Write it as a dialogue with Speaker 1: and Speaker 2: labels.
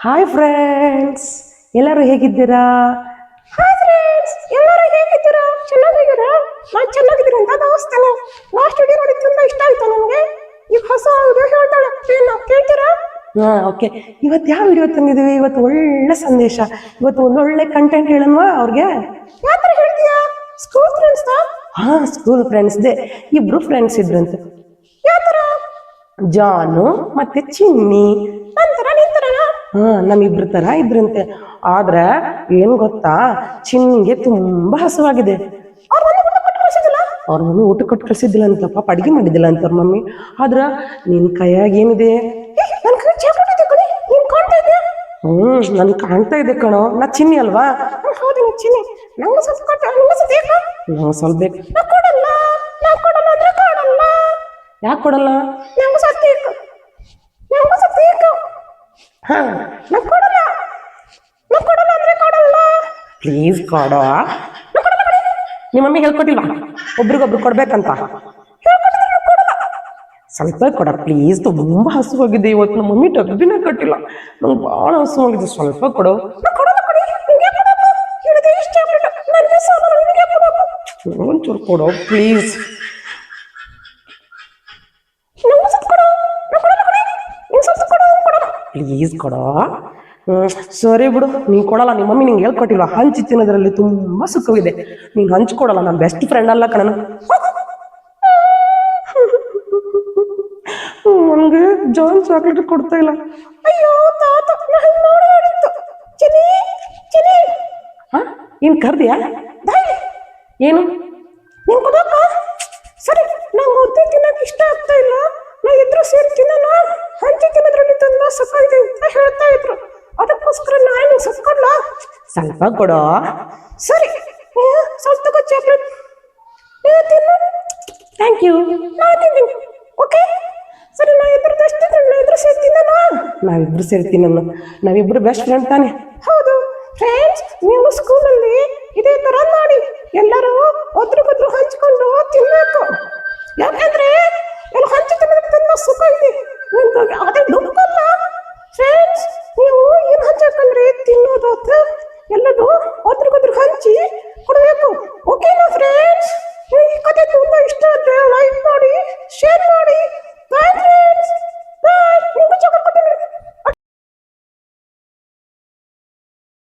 Speaker 1: Hi friends, ಎಲ್ಲರೂ ಹೇಗಿದ್ದೀರಾ? Hi friends, ಎಲ್ಲರೂ ಹೇಗಿದ್ದೀರಾ? ಚೆನ್ನಾಗಿದ್ದೀರಾ? ನಾನು ಚೆನ್ನಾಗಿದ್ದೀನಿ ಅಂತ ದೋಸ್ತಾನೆ. ಲಾಸ್ಟ್ ವಿಡಿಯೋ ನೋಡಿ ತುಂಬಾ ಇಷ್ಟ ಆಯ್ತಾ ನಿಮಗೆ? ಈಗ ಹೊಸ ವಿಡಿಯೋ ಹೇಳ್ತಾಳೆ, ಕೇಳ್ತೀರಾ? ಓಕೆ. ಇವತ್ತು ಯಾವ ವಿಡಿಯೋ ತಂದಿದ್ದೀವಿ? ಇವತ್ತು ಒಳ್ಳೆ ಸಂದೇಶ, ಇವತ್ತು ಒಳ್ಳೊಳ್ಳೆ ಕಂಟೆಂಟ್ ಹೇಳೋಣ ಅವ್ರಿಗೆ. ಯಾವ ಥರ ಹೇಳ್ತೀಯಾ? School friends? ಸ್ಕೂಲ್ ಫ್ರೆಂಡ್ಸ್ದೇ ಇಬ್ರು ಫ್ರೆಂಡ್ಸ್ ಇದ್ರಂತೆ. ಯಾವ ಥರ? ಜಾನು ಮತ್ತೆ ಚಿನ್ನಿ. ನಮ್ಮಿಬ್ರ ತರ ಇದ್ರಂತೆ. ಆದ್ರೆ ಏನ್ ಗೊತ್ತಾ, ಚಿನ್ನಿಗೆ ತುಂಬಾ ಹಸುವಾಗಿದೆ. ಅವ್ರ ಮಮ್ಮಿ ಊಟ ಕೊಟ್ಟು ಕಳ್ಸಿದ್ದಿಲ್ಲ ಅಂತಪ್ಪ, ಅಡಿಗೆ ಮಾಡಿದ್ದಿಲ್ಲ ಅಂತ ಅವ್ರ ಮಮ್ಮಿ. ಆದ್ರ ನಿನ್ ಕೈಯಾಗ ಏನಿದೆ? ನನ್ ಕಾಣ್ತಾ ಇದೆ ಕಣೋ, ನಾ ಚಿನ್ನಿ ಅಲ್ವಾ? ಹೌದು, ನೀ ಚಿನ್ನಿ. ನಂಗೆ ಸ್ವಲ್ಪ ಬೇಕು. ಯಾಕೆ ಕೊಡಲ್ಲ? ಪ್ಲೀಸ್ ಕೊಡ. ನಿಮ್ಮ ಮಮ್ಮಿಗೆ ಹೇಳ್ಕೊಟ್ಟಿಲ್ವಾ ಒಬ್ರಿಗೊಬ್ರು ಕೊಡ್ಬೇಕಂತ? ಸ್ವಲ್ಪ ಕೊಡ ಪ್ಲೀಸ್. ತುಂಬಾ ಹಸುವಾಗಿದೆ ಇವತ್ತು. ನಮ್ಮ ಮಮ್ಮಿ ಡಬ್ಬಿನ ಕಟ್ಟಿಲ್ಲ, ನಂಗೆ ಬಹಳ ಹಸುವಾಗಿದೆ. ಸ್ವಲ್ಪ ಕೊಡು. ಒಂಚೂರು ಕೊಡು ಪ್ಲೀಸ್. ಪ್ಲೀಸ್ ಕೊಡೋ. ಸರಿ ಬಿಡು, ನೀನು ಕೊಡಲ್ಲ. ನಿಮ್ಮ ಮಮ್ಮಿ ನಿಂಗೆ ಹೇಳ್ಕೊಟ್ಟಿಲ್ವಾ? ಹಂಚಿ ತಿನ್ನೋದ್ರಲ್ಲಿ ತುಂಬಾ ಸುಖವಿದೆ. ನೀನು ಹಂಚ್ಕೊಡಲ್ಲ. ನನ್ನ ಬೆಸ್ಟ್ ಫ್ರೆಂಡ್ ಅಲ್ಲ ಕಣ. ನನಗೆ ಜಾನ್ ಚಾಕ್ಲೇಟ್ ಕೊಡ್ತಾ ಇಲ್ಲ. ಅಯ್ಯೋ ತಾತ, ನೀನು ಕರ್ದಿಯಾ? ಏನು ನೀನು ಕೊಡಕ್ಕ? ಸರಿ, ನಂಗೆ ಒದ್ದೆ ತಿನ್ನಕ್ಕೆ ಇಷ್ಟ ಆಗ್ತಾ ಇಲ್ಲ. ನಾ ಇದ್ರು ಸೇರಿ ತಿನ್ನೋಣ. ಹಂಚಿ ತಿನ್ನೋದ್ರಲ್ಲಿ ತುಂಬಾ ಸುಖ ಇದೆ ಅಂತ ಹೇಳ್ತಾ ಇದ್ರು. ಅದಕ್ಕೋಸ್ಕರ ನಾನು ಸುತ್ಕೊಡ್ಲ. ಸ್ವಲ್ಪ ಕೊಡೋ. ಸರಿ, ಸ್ವಲ್ಪ ತಗೋ ಚಾಕ್ಲೇಟ್. ತಿನ್ನು. Thank you. ನಾನು ತಿಂತೀನಿ. ಓಕೆ ಸರಿ, ನಾ ಇಬ್ಬರದ್ದು ಅಷ್ಟೇ. ನಾವಿಬ್ರು ಸೇರಿ ತಿನ್ನೋಣ. ನಾವಿಬ್ರು ಸೇರಿ ತಿನ್ನೋಣ. ನಾವಿಬ್ರು ಬೆಸ್ಟ್ ಫ್ರೆಂಡ್ ತಾನೆ? ಹೌದು ಫ್ರೆಂಡ್ಸ್. ನೀವು ಸ್ಕೂಲಲ್ಲಿ ಇದೇ ತರ ಮಾಡಿ ಎಲ್ಲರೂ ಒಬ್ರಿಗೊಬ್ರು ಹಂಚ್ಕೊಂಡು ತಿನ್ಬೇಕು. ಯಾಕಂದ್ರೆ ಎಲ್ಲ ಹಂಚಿ ತಿನ್ನೋದಕ್ಕೆ ತುಂಬಾ ಸುಖ ಇದೆ. ಅದೇ ದುಃಖಲ್ಲ ಫ್ರೆಂಡ್ಸ್. ನೀವು ಏನು ಹಂಚಕಂದ್ರೆ ತಿನ್ನೋದು ಎಲ್ಲದು ಒಬ್ರಿಗೊಬ್ರು ಹಂಚಿ ಕೊಡಬೇಕು. ಓಕೆನಾ ಫ್ರೆಂಡ್ಸ್?